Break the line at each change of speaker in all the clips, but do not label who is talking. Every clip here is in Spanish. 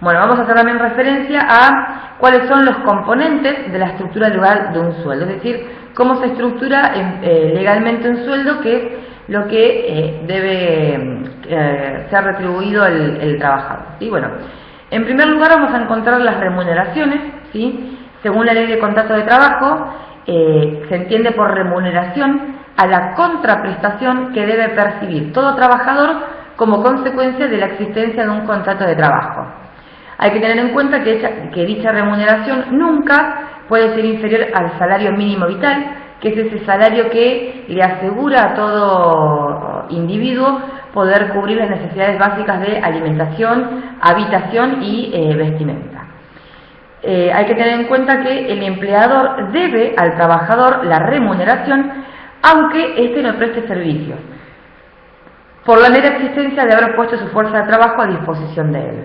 Bueno, vamos a hacer también referencia a cuáles son los componentes de la estructura legal de un sueldo, es decir, cómo se estructura legalmente un sueldo, que es lo que debe ser retribuido el trabajador. ¿Sí? Bueno, en primer lugar vamos a encontrar las remuneraciones, ¿sí? Según la Ley de Contrato de Trabajo, se entiende por remuneración a la contraprestación que debe percibir todo trabajador como consecuencia de la existencia de un contrato de trabajo. Hay que tener en cuenta que dicha remuneración nunca puede ser inferior al salario mínimo vital, que es ese salario que le asegura a todo individuo poder cubrir las necesidades básicas de alimentación, habitación y vestimenta. Hay que tener en cuenta que el empleador debe al trabajador la remuneración, aunque éste no preste servicios, por la mera existencia de haber puesto su fuerza de trabajo a disposición de él.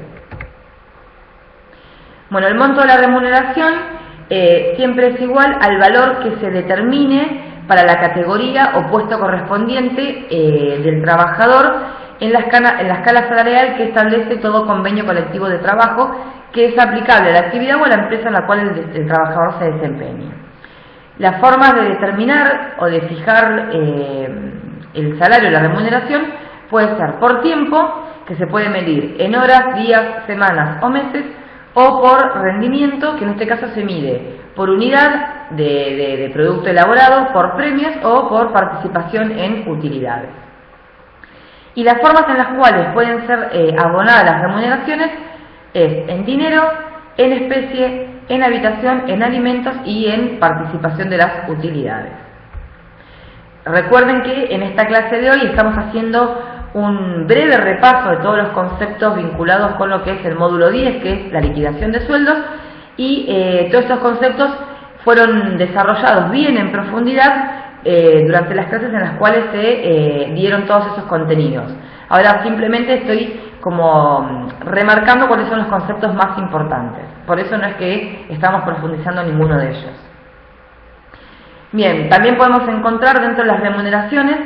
Bueno, el monto de la remuneración siempre es igual al valor que se determine para la categoría o puesto correspondiente del trabajador en la escala salarial que establece todo convenio colectivo de trabajo que es aplicable a la actividad o a la empresa en la cual el trabajador se desempeñe. Las formas de determinar o de fijar el salario o la remuneración puede ser por tiempo, que se puede medir en horas, días, semanas o meses, o por rendimiento, que en este caso se mide por unidad de producto elaborado, por premios o por participación en utilidades. Y las formas en las cuales pueden ser abonadas las remuneraciones es en dinero, en especie, en habitación, en alimentos y en participación de las utilidades. Recuerden que en esta clase de hoy estamos haciendo un breve repaso de todos los conceptos vinculados con lo que es el módulo 10, que es la liquidación de sueldos, y todos estos conceptos fueron desarrollados bien en profundidad durante las clases en las cuales se dieron todos esos contenidos. Ahora simplemente estoy como remarcando cuáles son los conceptos más importantes, por eso no es que estamos profundizando en ninguno de ellos. Bien, también podemos encontrar dentro de las remuneraciones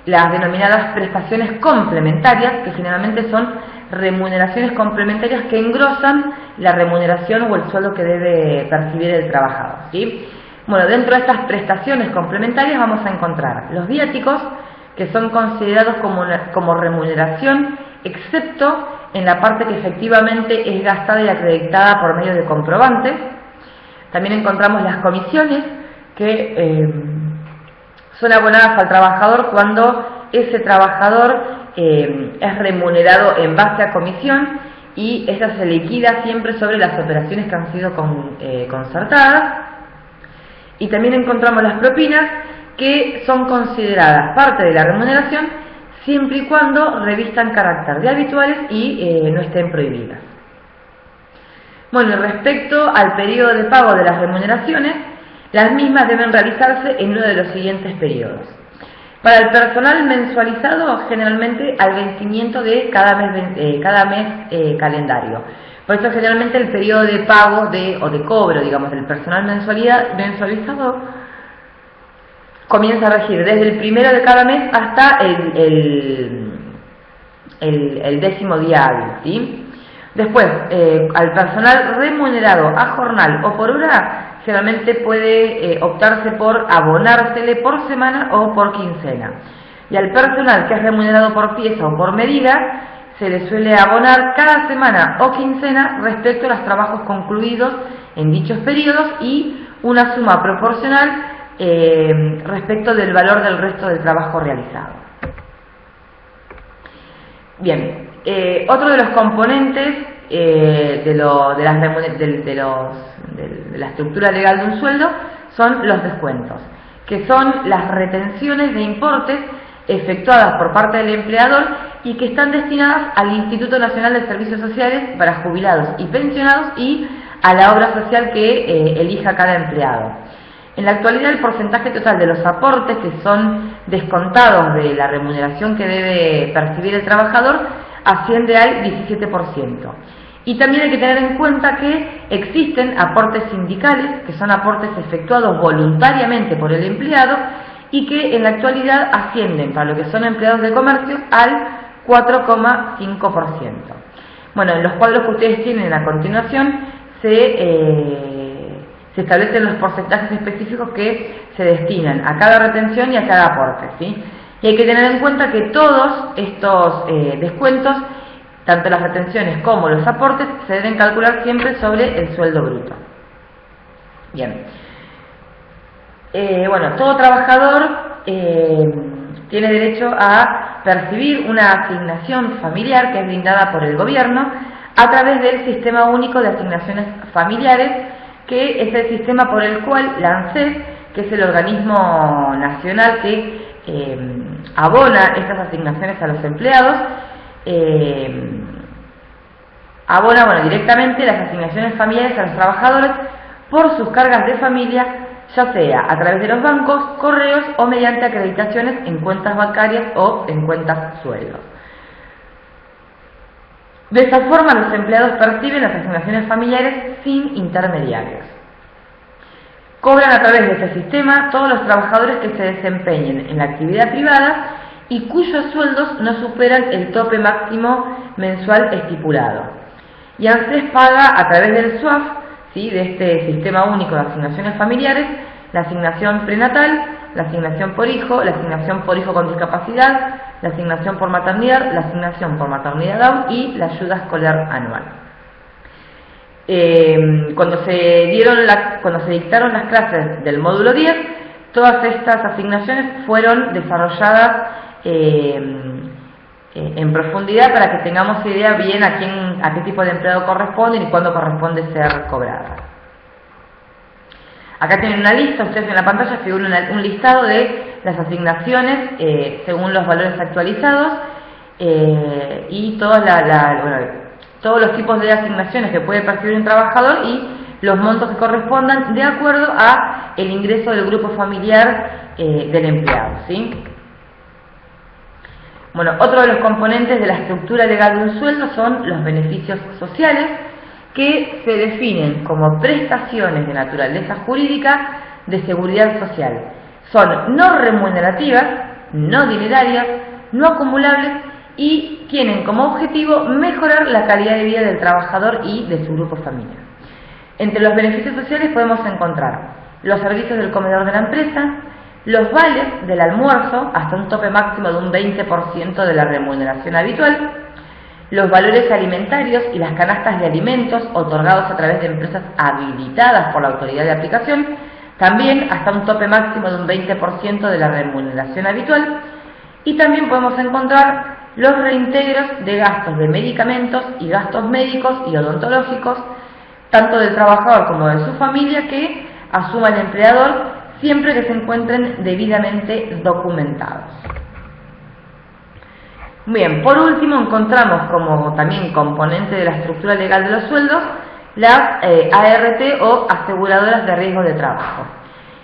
las denominadas prestaciones complementarias, que generalmente son remuneraciones complementarias que engrosan la remuneración o el sueldo que debe percibir el trabajador, ¿sí? Bueno, dentro de estas prestaciones complementarias vamos a encontrar los viáticos, que son considerados como remuneración, excepto en la parte que efectivamente es gastada y acreditada por medio de comprobantes. También encontramos las comisiones, que son abonadas al trabajador cuando ese trabajador es remunerado en base a comisión, y esta se liquida siempre sobre las operaciones que han sido concertadas. Y también encontramos las propinas, que son consideradas parte de la remuneración siempre y cuando revistan carácter de habituales y no estén prohibidas. Bueno, respecto al periodo de pago de las remuneraciones, las mismas deben realizarse en uno de los siguientes periodos. Para el personal mensualizado, generalmente al vencimiento de cada mes calendario. Por eso generalmente el periodo de pago o de cobro, digamos, del personal mensualizado comienza a regir desde el primero de cada mes hasta el 10º día hábil, ¿sí? Después, al personal remunerado a jornal o por hora, generalmente puede optarse por abonársele por semana o por quincena. Y al personal que es remunerado por pieza o por medida, se le suele abonar cada semana o quincena respecto a los trabajos concluidos en dichos periodos y una suma proporcional respecto del valor del resto del trabajo realizado. Bien, otro de los componentes de la estructura legal de un sueldo son los descuentos, que son las retenciones de importes efectuadas por parte del empleador y que están destinadas al Instituto Nacional de Servicios Sociales para jubilados y pensionados y a la obra social que elija cada empleado. En la actualidad, el porcentaje total de los aportes que son descontados de la remuneración que debe percibir el trabajador asciende al 17%. Y también hay que tener en cuenta que existen aportes sindicales, que son aportes efectuados voluntariamente por el empleado y que en la actualidad ascienden, para lo que son empleados de comercio, al 4,5%. Bueno, en los cuadros que ustedes tienen a continuación se establecen los porcentajes específicos que se destinan a cada retención y a cada aporte, ¿sí? Y hay que tener en cuenta que todos estos descuentos, tanto las retenciones como los aportes, se deben calcular siempre sobre el sueldo bruto. Bien. Bueno, todo trabajador tiene derecho a percibir una asignación familiar que es brindada por el gobierno a través del Sistema Único de Asignaciones Familiares, que es el sistema por el cual la ANSES, que es el organismo nacional que abona estas asignaciones a los empleados, abona directamente las asignaciones familiares a los trabajadores por sus cargas de familia, ya sea a través de los bancos, correos o mediante acreditaciones en cuentas bancarias o en cuentas sueldos. De esta forma, los empleados perciben las asignaciones familiares sin intermediarios. Cobran a través de este sistema todos los trabajadores que se desempeñen en la actividad privada y cuyos sueldos no superan el tope máximo mensual estipulado. Y ANSES paga a través del SUAF, ¿sí?, de este Sistema Único de Asignaciones Familiares, la asignación prenatal, la asignación por hijo, la asignación por hijo con discapacidad, la asignación por maternidad, la asignación por maternidad Down y la ayuda escolar anual. Cuando se dictaron las clases del módulo 10, todas estas asignaciones fueron desarrolladas en profundidad para que tengamos idea bien a qué tipo de empleado corresponden y cuándo corresponde ser cobrada. Acá tienen una lista, ustedes en la pantalla figura un listado de las asignaciones según los valores actualizados y todos los tipos de asignaciones que puede percibir un trabajador y los montos que correspondan de acuerdo a el ingreso del grupo familiar del empleado, ¿sí? Bueno, otro de los componentes de la estructura legal de un sueldo son los beneficios sociales, que se definen como prestaciones de naturaleza jurídica de seguridad social. Son no remunerativas, no dinerarias, no acumulables y tienen como objetivo mejorar la calidad de vida del trabajador y de su grupo familiar. Entre los beneficios sociales podemos encontrar los servicios del comedor de la empresa, los vales del almuerzo hasta un tope máximo de un 20% de la remuneración habitual, los valores alimentarios y las canastas de alimentos otorgados a través de empresas habilitadas por la autoridad de aplicación, también hasta un tope máximo de un 20% de la remuneración habitual, y también podemos encontrar los reintegros de gastos de medicamentos y gastos médicos y odontológicos, tanto del trabajador como de su familia, que asuma el empleador siempre que se encuentren debidamente documentados. Bien, por último encontramos como también componente de la estructura legal de los sueldos las ART o aseguradoras de riesgo de trabajo.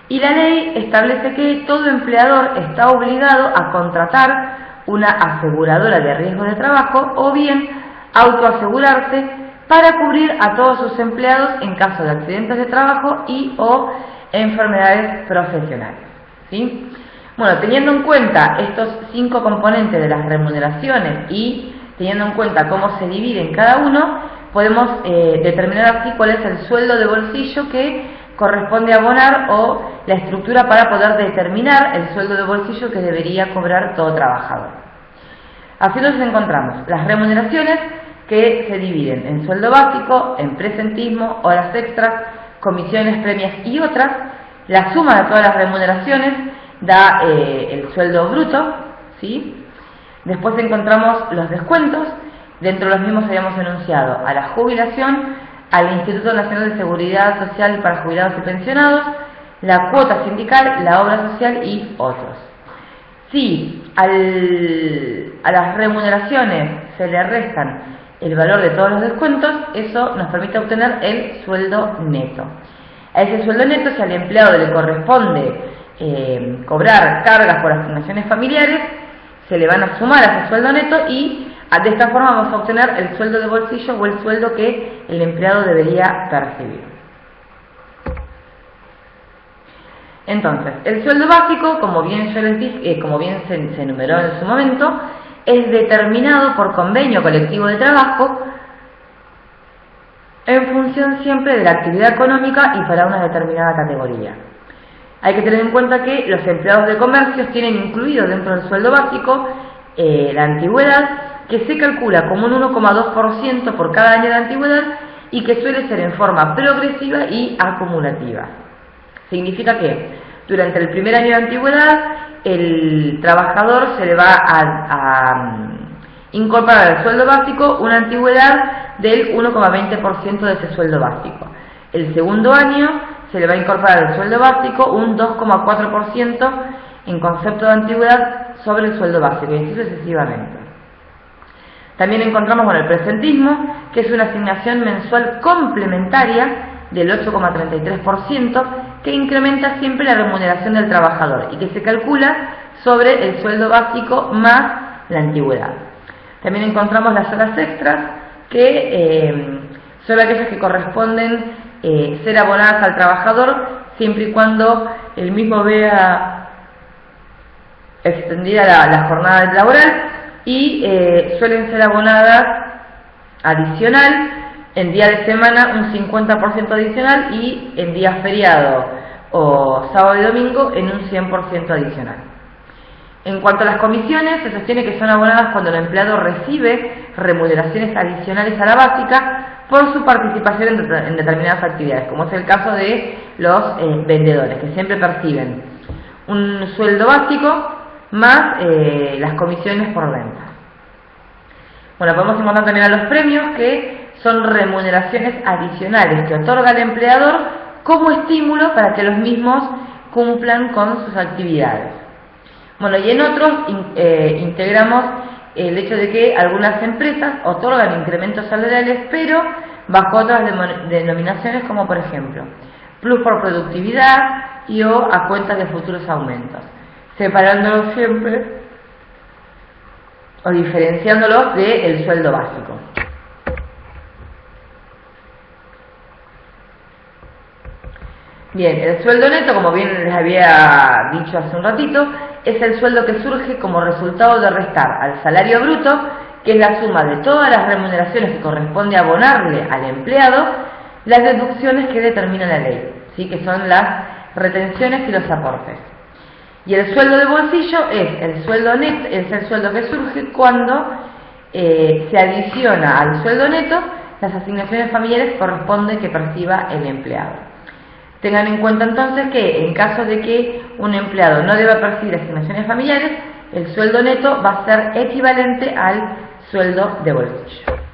Y la ley establece que todo empleador está obligado a contratar una aseguradora de riesgo de trabajo o bien autoasegurarse para cubrir a todos sus empleados en caso de accidentes de trabajo y o enfermedades profesionales, ¿sí? Bueno, teniendo en cuenta estos 5 componentes de las remuneraciones y teniendo en cuenta cómo se dividen cada uno, podemos determinar así cuál es el sueldo de bolsillo que corresponde abonar o la estructura para poder determinar el sueldo de bolsillo que debería cobrar todo trabajador. Así nos encontramos las remuneraciones que se dividen en sueldo básico, en presentismo, horas extras, comisiones, premias y otras. La suma de todas las remuneraciones da el sueldo bruto, ¿sí? Después encontramos los descuentos, dentro de los mismos habíamos enunciado a la jubilación, al Instituto Nacional de Seguridad Social para Jubilados y Pensionados, la cuota sindical, la obra social y otros. Si a las remuneraciones se le restan el valor de todos los descuentos, eso nos permite obtener el sueldo neto. A ese sueldo neto, si al empleado le corresponde cobrar cargas por asignaciones familiares, se le van a sumar a ese sueldo neto y de esta forma vamos a obtener el sueldo de bolsillo o el sueldo que el empleado debería percibir. Entonces, el sueldo básico, como bien yo les dije, como bien se enumeró en su momento, es determinado por convenio colectivo de trabajo en función siempre de la actividad económica y para una determinada categoría. Hay que tener en cuenta que los empleados de comercios tienen incluido dentro del sueldo básico la antigüedad, que se calcula como un 1,2% por cada año de antigüedad y que suele ser en forma progresiva y acumulativa. Significa que durante el primer año de antigüedad el trabajador se le va a incorporar al sueldo básico una antigüedad del 1,20% de ese sueldo básico. El segundo año se le va a incorporar al sueldo básico un 2,4% en concepto de antigüedad sobre el sueldo básico y así sucesivamente. También encontramos el presentismo, que es una asignación mensual complementaria del 8,33% que incrementa siempre la remuneración del trabajador y que se calcula sobre el sueldo básico más la antigüedad. También encontramos las horas extras, que son aquellas que corresponden ser abonadas al trabajador siempre y cuando el mismo vea extendida la jornada laboral y suelen ser abonadas adicional en día de semana un 50% adicional y en días feriado o sábado y domingo en un 100% adicional. En cuanto a las comisiones, se sostiene que son abonadas cuando el empleado recibe remuneraciones adicionales a la básica por su participación en determinadas actividades, como es el caso de los vendedores, que siempre perciben un sueldo básico más las comisiones por venta. Bueno, podemos encontrar también a los premios, que son remuneraciones adicionales que otorga el empleador como estímulo para que los mismos cumplan con sus actividades. Bueno, y en otros integramos el hecho de que algunas empresas otorgan incrementos salariales, pero bajo otras denominaciones, como por ejemplo plus por productividad y o a cuentas de futuros aumentos, separándolos siempre o diferenciándolos del sueldo básico. Bien, el sueldo neto, como bien les había dicho hace un ratito, es el sueldo que surge como resultado de restar al salario bruto, que es la suma de todas las remuneraciones que corresponde abonarle al empleado, las deducciones que determina la ley, ¿sí? Que son las retenciones y los aportes. Y el sueldo de bolsillo es el sueldo neto, es el sueldo que surge cuando se adiciona al sueldo neto las asignaciones familiares que corresponde que perciba el empleado. Tengan en cuenta entonces que en caso de que un empleado no deba percibir asignaciones familiares, el sueldo neto va a ser equivalente al sueldo de bolsillo.